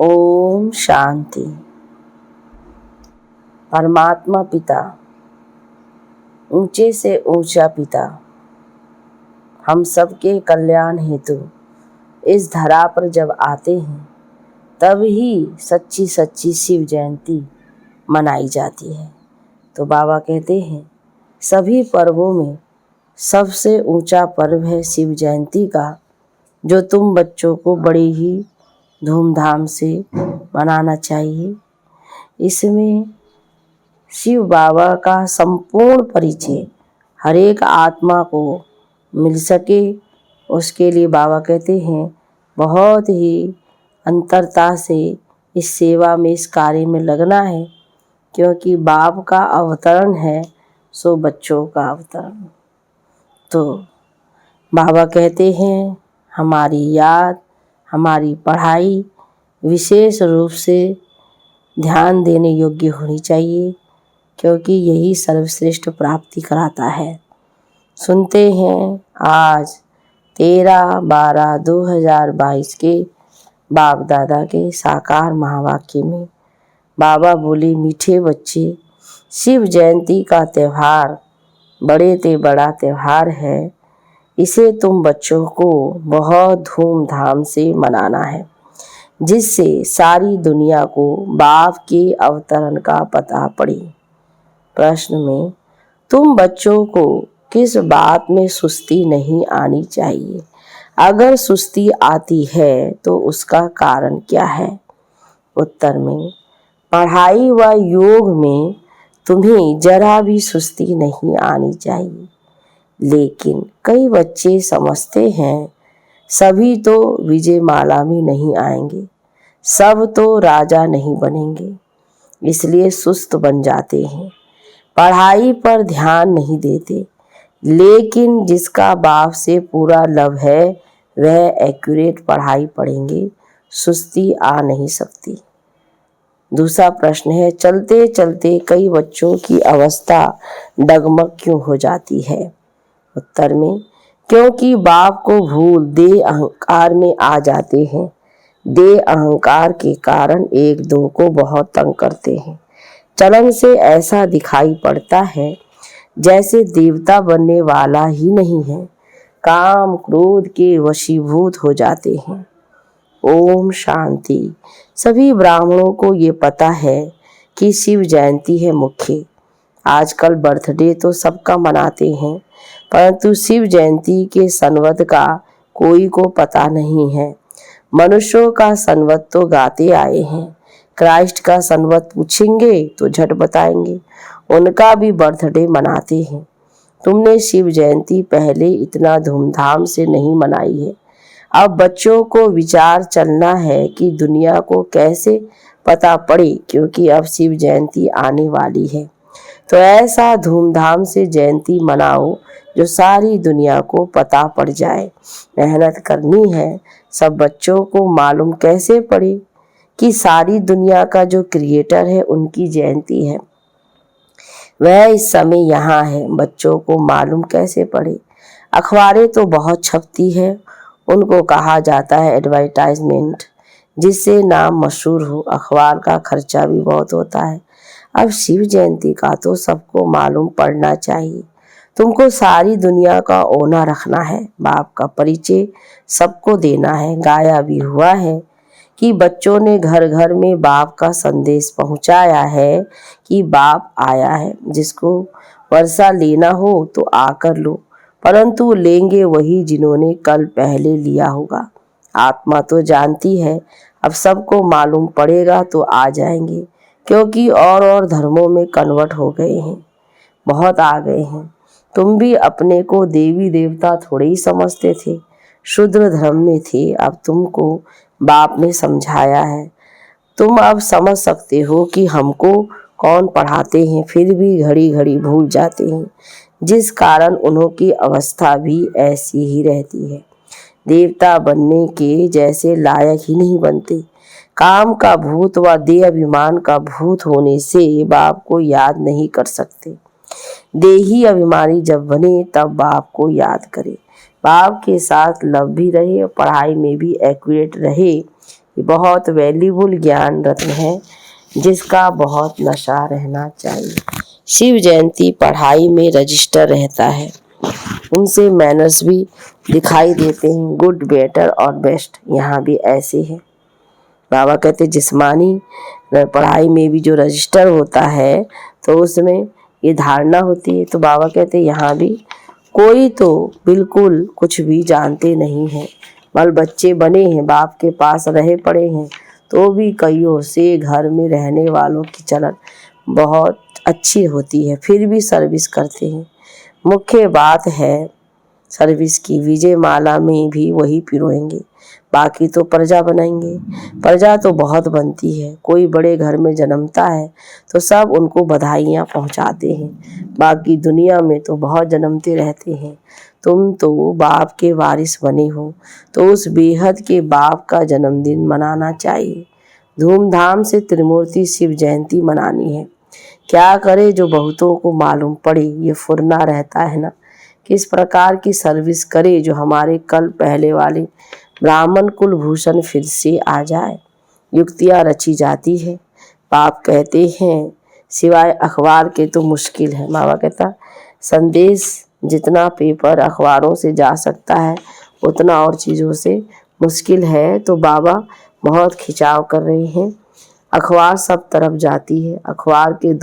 ओम शांति। परमात्मा पिता, ऊंचे से ऊंचा पिता, हम सबके कल्याण हेतु इस धरा पर जब आते हैं तब ही सच्ची सच्ची शिव जयंती मनाई जाती है। तो बाबा कहते हैं सभी पर्वों में सबसे ऊंचा पर्व है शिव जयंती का, जो तुम बच्चों को बड़े ही धूमधाम से मनाना चाहिए। इसमें शिव बाबा का संपूर्ण परिचय हर एक आत्मा को मिल सके, उसके लिए बाबा कहते हैं बहुत ही अंतरता से इस सेवा में, इस कार्य में लगना है, क्योंकि बाप का अवतरण है सो बच्चों का अवतरण। तो बाबा कहते हैं हमारी याद, हमारी पढ़ाई विशेष रूप से ध्यान देने योग्य होनी चाहिए, क्योंकि यही सर्वश्रेष्ठ प्राप्ति कराता है। सुनते हैं आज 13/12/2022 के बाप दादा के साकार महावाक्य में बाबा बोले, मीठे बच्चे, शिव जयंती का त्यौहार बड़े ते बड़ा त्यौहार है। इसे तुम बच्चों को बहुत धूमधाम से मनाना है, जिससे सारी दुनिया को बाप के अवतरण का पता पड़े। प्रश्न में तुम बच्चों को किस बात में सुस्ती नहीं आनी चाहिए? अगर सुस्ती आती है तो उसका कारण क्या है? उत्तर में पढ़ाई व योग में तुम्हें जरा भी सुस्ती नहीं आनी चाहिए। लेकिन कई बच्चे समझते हैं सभी तो विजय माला में नहीं आएंगे, सब तो राजा नहीं बनेंगे, इसलिए सुस्त बन जाते हैं, पढ़ाई पर ध्यान नहीं देते। लेकिन जिसका बाप से पूरा लव है वह एक्यूरेट पढ़ाई पढ़ेंगे, सुस्ती आ नहीं सकती। दूसरा प्रश्न है, चलते चलते कई बच्चों की अवस्था डगमग क्यों हो जाती है? उत्तर में क्योंकि बाप को भूल दे अहंकार में आ जाते हैं। दे अहंकार के कारण एक दो को बहुत तंग करते हैं। चलन से ऐसा दिखाई पड़ता है जैसे देवता बनने वाला ही नहीं है, काम क्रोध के वशीभूत हो जाते हैं। ओम शांति। सभी ब्राह्मणों को ये पता है कि शिव जयंती है मुख्य। आजकल बर्थडे तो सबका मनाते हैं, परंतु शिव जयंती के संवत का कोई को पता नहीं है। मनुष्यों का संवत तो गाते आए हैं, क्राइस्ट का संवत पूछेंगे तो झट बताएंगे, उनका भी बर्थडे मनाते हैं। तुमने शिव जयंती पहले इतना धूमधाम से नहीं मनाई है। अब बच्चों को विचार चलना है कि दुनिया को कैसे पता पड़े, क्योंकि अब शिव जयंती आने वाली है। तो ऐसा धूमधाम से जयंती मनाओ जो सारी दुनिया को पता पड़ जाए। मेहनत करनी है, सब बच्चों को मालूम कैसे पड़े कि सारी दुनिया का जो क्रिएटर है उनकी जयंती है, वह इस समय यहाँ है। बच्चों को मालूम कैसे पड़े? अखबारें तो बहुत छपती है, उनको कहा जाता है एडवर्टाइजमेंट, जिससे नाम मशहूर हो। अखबार का खर्चा भी बहुत होता है। अब शिव जयंती का तो सबको मालूम पड़ना चाहिए। तुमको सारी दुनिया का ओना रखना है, बाप का परिचय सबको देना है। गाया भी हुआ है कि बच्चों ने घर घर में बाप का संदेश पहुंचाया है कि बाप आया है। जिसको वर्षा लेना हो तो आकर लो, परंतु लेंगे वही जिन्होंने कल पहले लिया होगा। आत्मा तो जानती है, अब सबको मालूम पड़ेगा तो आ जाएंगे, क्योंकि और धर्मों में कन्वर्ट हो गए हैं, बहुत आ गए हैं। तुम भी अपने को देवी देवता थोड़े ही समझते थे, शूद्र धर्म में थे। अब तुमको बाप ने समझाया है, तुम अब समझ सकते हो कि हमको कौन पढ़ाते हैं, फिर भी घड़ी घड़ी भूल जाते हैं, जिस कारण उन्हों की अवस्था भी ऐसी ही रहती है। देवता बनने के जैसे लायक ही नहीं बनते। काम का भूत व देह अभिमान का भूत होने से बाप को याद नहीं कर सकते। देही अभिमानी जब बने तब बाप को याद करे, बाप के साथ लव भी रहे और पढ़ाई में भी एक्यूरेट रहे, ये बहुत वैल्यूबल ज्ञान रत्न है जिसका बहुत नशा रहना चाहिए। शिव जयंती पढ़ाई में रजिस्टर रहता है, उनसे मैनर्स भी दिखाई देते हैं, गुड, बेटर और बेस्ट यहाँ भी ऐसे है। बाबा कहते जिस्मानी पढ़ाई में भी जो रजिस्टर होता है तो उसमें ये धारणा होती है। तो बाबा कहते यहाँ भी कोई तो बिल्कुल कुछ भी जानते नहीं है, बल बच्चे बने हैं, बाप के पास रहे पड़े हैं, तो भी कईयों से घर में रहने वालों की चलन बहुत अच्छी होती है, फिर भी सर्विस करते हैं। मुख्य बात है सर्विस की, विजय माला में भी वही पिरोएंगे, बाकी तो प्रजा बनाएंगे। प्रजा तो बहुत बनती है, कोई बड़े घर में जन्मता है तो सब उनको बधाइयाँ पहुँचाते हैं, बाकी दुनिया में तो बहुत जन्मते रहते हैं। तुम तो बाप के वारिस बने हो तो उस बेहद के बाप का जन्मदिन मनाना चाहिए। धूमधाम से त्रिमूर्ति शिव जयंती मनानी है। क्या करे जो बहुतों को मालूम पड़े, ये फुरना रहता है ना, किस प्रकार की सर्विस करे जो हमारे कल पहले वाले ब्राह्मण कुलभूषण फिर से आ जाए। युक्तियाँ रची जाती है। बाप कहते हैं सिवाय अखबार के तो मुश्किल है। बाबा कहता संदेश जितना पेपर अखबारों से जा सकता है उतना और चीज़ों से मुश्किल है, तो बाबा बहुत खिंचाव कर रहे हैं। अखबार सब तरफ जाती है, अखबार के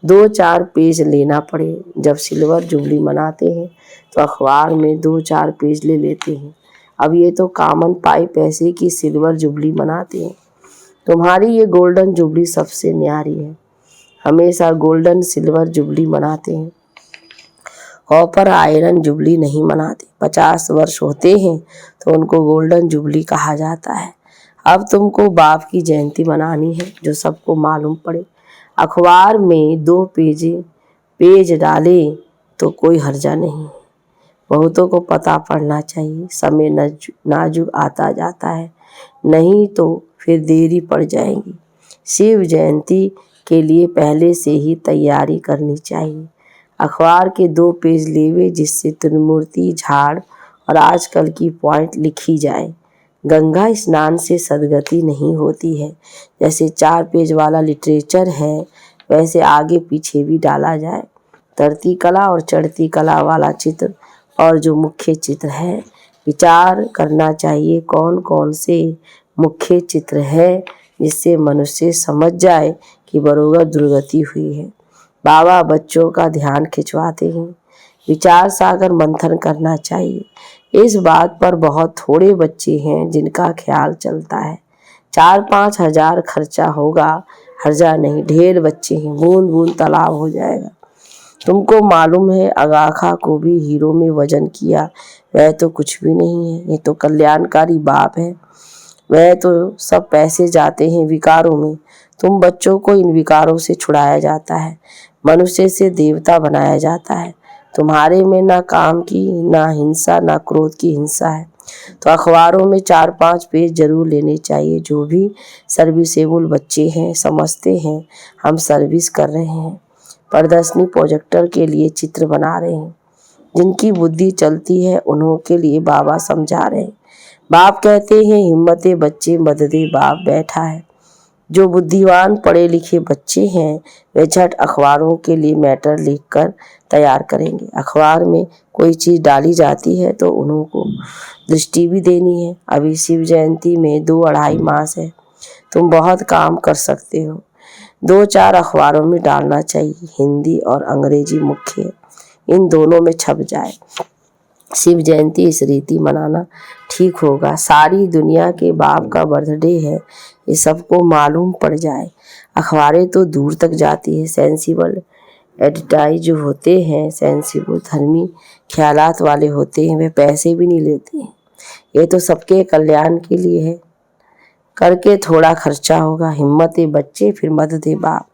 2-4 पेज लेना पड़े। जब सिल्वर जुबली मनाते हैं तो अखबार में 2-4 पेज ले लेते हैं। अब ये तो कामन पाई पैसे की सिल्वर जुबली मनाते हैं, तुम्हारी ये गोल्डन जुबली सबसे न्यारी है। हमेशा गोल्डन सिल्वर जुबली मनाते हैं, कॉपर आयरन जुबली नहीं मनाते। 50 वर्ष होते हैं तो उनको गोल्डन जुबली कहा जाता है। अब तुमको बाप की जयंती मनानी है जो सबको मालूम पड़े। अखबार में 2 पेज डाले तो कोई हर्जा नहीं, बहुतों को पता पड़ना चाहिए। समय नाजुक आता जाता है, नहीं तो फिर देरी पड़ जाएगी। शिव जयंती के लिए पहले से ही तैयारी करनी चाहिए। अखबार के 2 पेज लेवे जिससे त्रिमूर्ति, झाड़ और आजकल की पॉइंट लिखी जाए। गंगा स्नान से सदगति नहीं होती है, जैसे 4 पेज वाला लिटरेचर है वैसे आगे पीछे भी डाला जाए। तरती कला और चढ़ती कला वाला चित्र और जो मुख्य चित्र है, विचार करना चाहिए कौन कौन से मुख्य चित्र है जिससे मनुष्य समझ जाए कि बरोबर दुर्गति हुई है। बाबा बच्चों का ध्यान खिंचवाते हैं, विचार सागर मंथन करना चाहिए। इस बात पर बहुत थोड़े बच्चे हैं जिनका ख्याल चलता है। 4-5 हजार खर्चा होगा, हर्जा नहीं, ढेर बच्चे हैं, बूंद बूंद तालाब हो जाएगा। तुमको मालूम है अगाखा को भी हीरो में वजन किया, वह तो कुछ भी नहीं है, ये तो कल्याणकारी बाप है। वह तो सब पैसे जाते हैं विकारों में, तुम बच्चों को इन विकारों से छुड़ाया जाता है, मनुष्य से देवता बनाया जाता है। तुम्हारे में ना काम की, ना हिंसा, ना क्रोध की हिंसा है। तो अखबारों में 4-5 पेज जरूर लेने चाहिए। जो भी सर्विसेबल बच्चे हैं समझते हैं हम सर्विस कर रहे हैं, प्रदर्शनी प्रोजेक्टर के लिए चित्र बना रहे हैं, जिनकी बुद्धि चलती है उन्हों के लिए बाबा समझा रहे हैं। बाप कहते हैं हिम्मते बच्चे मददे बाप बैठा है। जो बुद्धिमान पढ़े लिखे बच्चे हैं वे झट अखबारों के लिए मैटर लिखकर तैयार करेंगे। अखबार में कोई चीज़ डाली जाती है तो उन्हों को दृष्टि भी देनी है। अभी शिव जयंती में 2-2.5 मास है, तुम बहुत काम कर सकते हो। 2-4 अखबारों में डालना चाहिए, हिंदी और अंग्रेजी मुख्य, इन दोनों में छप जाए। शिव जयंती इस रीति मनाना ठीक होगा। सारी दुनिया के बाप का बर्थडे है, ये सबको मालूम पड़ जाए। अखबारें तो दूर तक जाती है। सेंसिबल एडिटाइज जो होते हैं, सेंसिबल धर्मी ख्यालात वाले होते हैं, वे पैसे भी नहीं लेते हैं। ये तो सबके कल्याण के लिए है, करके थोड़ा खर्चा होगा। हिम्मते बच्चे फिर मददे बाप,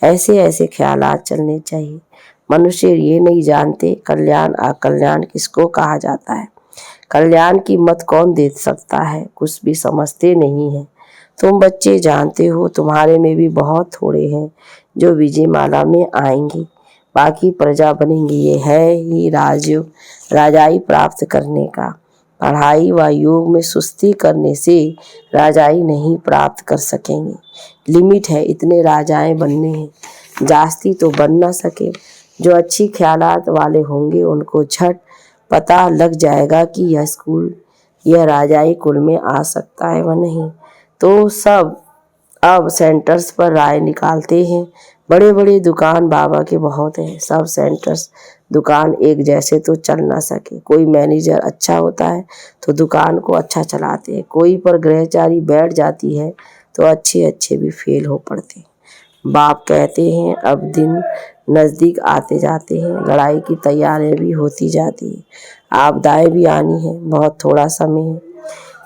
ऐसे ऐसे ख्यालात चलने चाहिए। मनुष्य ये नहीं जानते कल्याण अकल्याण किसको कहा जाता है। कल्याण की मत कौन दे सकता है, कुछ भी समझते नहीं है। तुम बच्चे जानते हो, तुम्हारे में भी बहुत थोड़े हैं जो विजयमाला में आएंगे, बाकी प्रजा बनेंगे। ये है ही राजयोग, राजाई प्राप्त करने का। पढ़ाई व योग में सुस्ती करने से राजाई नहीं प्राप्त कर सकेंगे। लिमिट है, इतने राजाएं बनने हैं, जास्ती तो बन ना सके। जो अच्छी ख्यालात वाले होंगे उनको झट पता लग जाएगा कि यह राजाई कुल में आ सकता है व नहीं। तो सब अब सेंटर्स पर राय निकालते हैं। बड़े बड़े दुकान बाबा के बहुत हैं, सब सेंटर्स दुकान एक जैसे तो चल ना सके। कोई मैनेजर अच्छा होता है तो दुकान को अच्छा चलाते हैं, कोई पर ग्रहचारी बैठ जाती है तो अच्छे अच्छे भी फेल हो पड़ते हैं। बाप कहते हैं अब दिन नज़दीक आते जाते हैं, लड़ाई की तैयारियां भी होती जाती हैं, आपदाएं भी आनी है, बहुत थोड़ा समय है।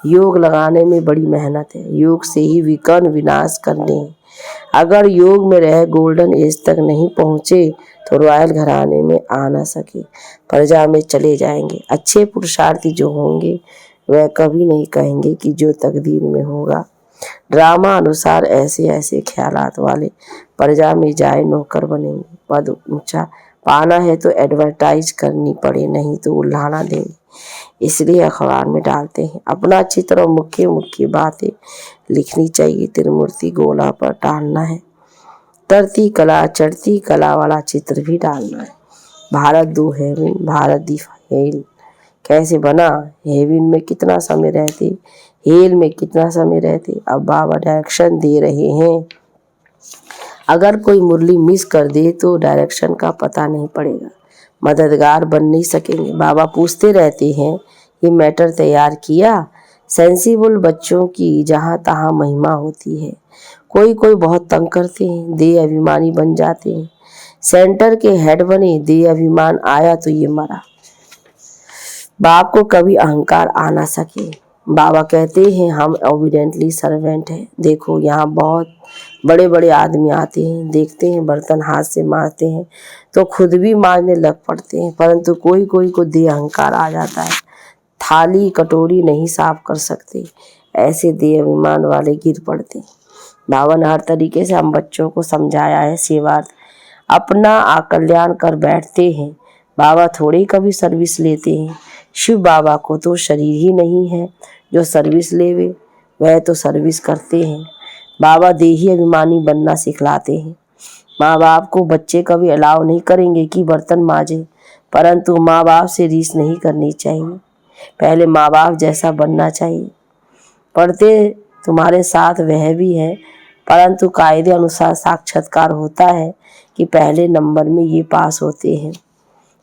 योग लगाने में बड़ी मेहनत है, योग से ही विकर्ण विनाश करने हैं। अगर योग में रह गोल्डन एज तक नहीं पहुँचे तो रॉयल घराने में आ ना सके, प्रजा में चले जाएंगे। अच्छे पुरुषार्थी जो होंगे वह कभी नहीं कहेंगे कि जो तकदीर में होगा। ड्रामा अनुसार ऐसे ऐसे ख्यालात वाले प्रजा में जाए नौकर बनेंगे। पद ऊंचा पाना है तो एडवर्टाइज करनी पड़े, नहीं तो उल्हाना देंगे, इसलिए अखबार में डालते हैं। अपना चित्र और मुख्य मुख्य बातें लिखनी चाहिए, त्रिमूर्ति गोला पर डालना है, तरती कला चढ़ती कला वाला चित्र भी डालना है। भारत दो हेविन, भारत दी हेल कैसे बना, हेविन में कितना समय रहते, हेल में कितना समय रहते। अब बाबा डायरेक्शन दे रहे हैं, अगर कोई मुरली मिस कर दे तो डायरेक्शन का पता नहीं पड़ेगा, मददगार बन नहीं सकेंगे। बाबा पूछते रहते हैं ये मैटर तैयार किया। सेंसिबल बच्चों की जहाँ तहाँ महिमा होती है, कोई कोई बहुत तंग करते हैं, दे अभिमानी बन जाते हैं। सेंटर के हेड बने, दे अभिमान आया तो ये मरा। बाप को कभी अहंकार आ ना सके। बाबा कहते हैं हम ओबिडेंटली सर्वेंट हैं। देखो यहाँ बहुत बड़े बड़े आदमी आते हैं, देखते हैं बर्तन हाथ से मारते हैं तो खुद भी मारने लग पड़ते हैं, परंतु कोई कोई को दे अहंकार आ जाता है, थाली कटोरी नहीं साफ कर सकते, ऐसे दे अभिमान वाले गिर पड़ते हैं। बाबा ने हर तरीके से हम बच्चों को समझाया है, सेवार्थ अपना आकल्याण कर बैठते हैं। बाबा थोड़ी कभी सर्विस लेते हैं, शिव बाबा को तो शरीर ही नहीं है जो सर्विस लेवे, वह तो सर्विस करते हैं। बाबा देही अभिमानी बनना सिखलाते हैं। माँ बाप को बच्चे कभी अलाउ नहीं करेंगे कि बर्तन मांजे, परंतु माँ बाप से रीस नहीं करनी चाहिए, पहले माँ बाप जैसा बनना चाहिए। पढ़ते तुम्हारे साथ वह भी है, परंतु कायदे अनुसार साक्षात्कार होता है कि पहले नंबर में ये पास होते हैं।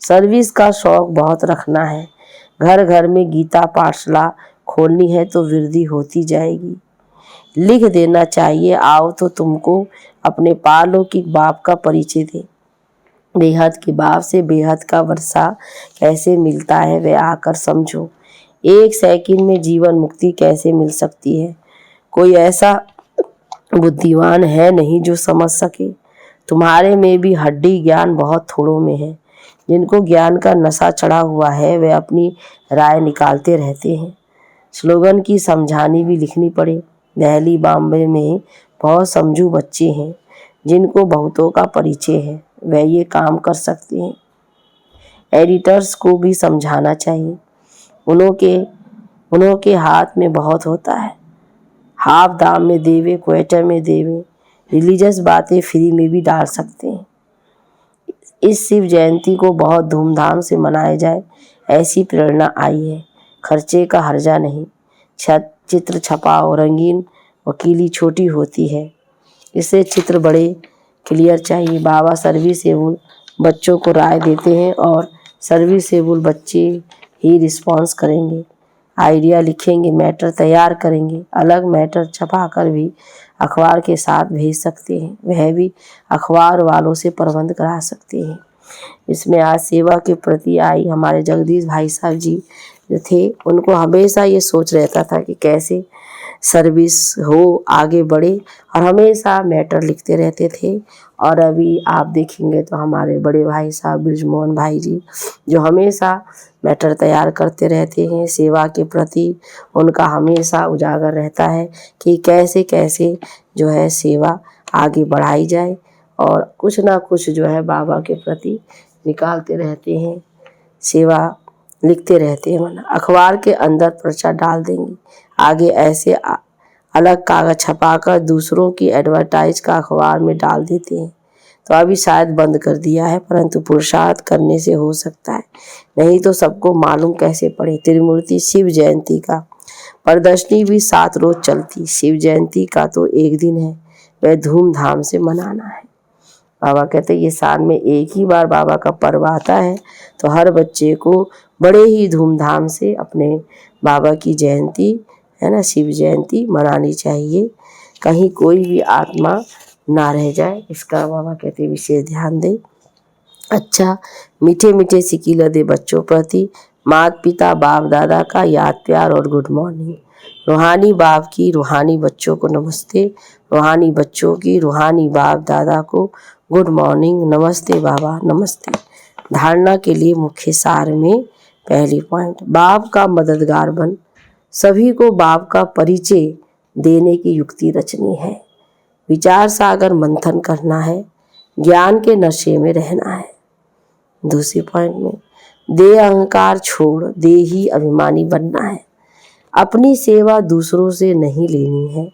सर्विस का शौक बहुत रखना है, घर घर में गीता पाठशाला खोलनी है तो वृद्धि होती जाएगी। लिख देना चाहिए, आओ तो तुमको अपने पारलौकिक बाप का परिचय दे। बेहद के बाप से बेहद का वर्षा कैसे मिलता है वह आकर समझो। एक सेकंड में जीवन मुक्ति कैसे मिल सकती है, कोई ऐसा बुद्धिमान है नहीं जो समझ सके। तुम्हारे में भी हड्डी ज्ञान बहुत थोड़ों में है, जिनको ज्ञान का नशा चढ़ा हुआ है वे अपनी राय निकालते रहते हैं। स्लोगन की समझानी भी लिखनी पड़े। दिल्ली बॉम्बे में बहुत समझू बच्चे हैं जिनको बहुतों का परिचय है, वह ये काम कर सकते हैं। एडिटर्स को भी समझाना चाहिए, उन्हों के हाथ में बहुत होता है, हाफ दाम में देवे, क्वार्टर में देवे, रिलीजियस बातें फ्री में भी डाल सकते हैं। इस शिव जयंती को बहुत धूमधाम से मनाया जाए, ऐसी प्रेरणा आई है। खर्चे का हर्जा नहीं, चित्र छपाओ, रंगीन वकीली छोटी होती है, इससे चित्र बड़े क्लियर चाहिए। बाबा सर्विसेबल बच्चों को राय देते हैं और सर्विसेबल बच्चे ही रिस्पॉन्स करेंगे, आइडिया लिखेंगे, मैटर तैयार करेंगे, अलग मैटर छपाकर भी अखबार के साथ भेज सकते हैं, वह भी अखबार वालों से प्रबंध करा सकते हैं। इसमें आज सेवा के प्रति आई हमारे जगदीश भाई साहब जी जो थे, उनको हमेशा ये सोच रहता था कि कैसे सर्विस हो, आगे बढ़े, और हमेशा मैटर लिखते रहते थे। और अभी आप देखेंगे तो हमारे बड़े भाई साहब ब्रिजमोहन भाई जी जो हमेशा मैटर तैयार करते रहते हैं, सेवा के प्रति उनका हमेशा उजागर रहता है कि कैसे कैसे जो है सेवा आगे बढ़ाई जाए, और कुछ ना कुछ जो है बाबा के प्रति निकालते रहते हैं। सेवा लिखते रहते हैं वरना अखबार के अंदर पर्चा डाल देंगे। आगे ऐसे अलग कागज छपाकर दूसरों की एडवर्टाइज का अखबार में डाल देते हैं। तो अभी शायद बंद कर दिया है, परंतु पुरुषार्थ करने से हो सकता है, नहीं तो सबको मालूम कैसे पड़े। त्रिमूर्ति शिव जयंती का प्रदर्शनी भी 7 रोज चलती। शिव जयंती का तो एक दिन है, वह धूमधाम से मनाना है। बाबा कहते ये साल में एक ही बार बाबा का पर्व आता है, तो हर बच्चे को बड़े ही धूमधाम से अपने बाबा की जयंती है ना, शिव जयंती मनानी चाहिए। कहीं कोई भी आत्मा ना रह जाए, इसका बाबा कहते विशेष ध्यान दें। अच्छा, मीठे मीठे सिकीला दे बच्चों प्रति माता पिता बाप दादा का याद प्यार और गुड मॉर्निंग। रूहानी बाप की रूहानी बच्चों को नमस्ते, रूहानी बच्चों की रूहानी बाप दादा को गुड मॉर्निंग, नमस्ते बाबा नमस्ते। धारणा के लिए मुख्य सार में पहली पॉइंट, बाप का मददगार बन सभी को बाप का परिचय देने की युक्ति रचनी है। विचार सागर मंथन करना है, ज्ञान के नशे में रहना है। दूसरी पॉइंट में, दे अहंकार छोड़ दे ही अभिमानी बनना है। अपनी सेवा दूसरों से नहीं लेनी है,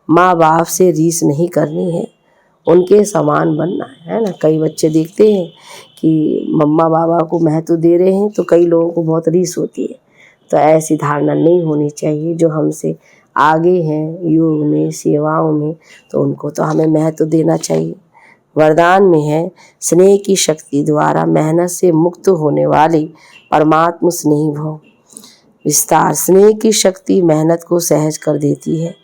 माँ बाप से रीस नहीं करनी है, उनके समान बनना है ना। कई बच्चे देखते हैं कि मम्मा बाबा को महत्व दे रहे हैं, तो कई लोगों को बहुत रीस होती है। तो ऐसी धारणा नहीं होनी चाहिए। जो हमसे आगे हैं योग में सेवाओं में, तो उनको तो हमें महत्व देना चाहिए। वरदान में है, स्नेह की शक्ति द्वारा मेहनत से मुक्त होने वाले परमात्म स्नेही भव। विस्तार, स्नेह की शक्ति मेहनत को सहज कर देती है।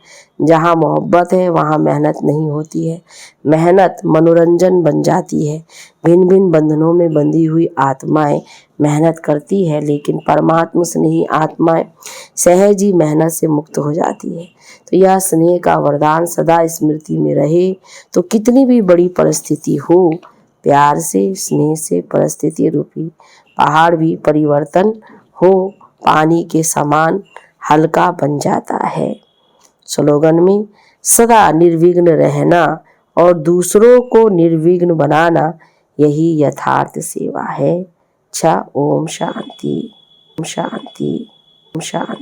जहाँ मोहब्बत है वहाँ मेहनत नहीं होती है, मेहनत मनोरंजन बन जाती है। भिन्न भिन्न बंधनों में बंधी हुई आत्माएं मेहनत करती है, लेकिन परमात्मा स्नेही आत्माएं सहज ही मेहनत से मुक्त हो जाती है। तो यह स्नेह का वरदान सदा स्मृति में रहे, तो कितनी भी बड़ी परिस्थिति हो, प्यार से स्नेह से परिस्थिति रूपी पहाड़ भी परिवर्तन हो पानी के समान हल्का बन जाता है। स्लोगन में, सदा निर्विघ्न रहना और दूसरों को निर्विघ्न बनाना, यही यथार्थ सेवा है। अच्छा, ओम शांति, ओम शांति, ओम शांति।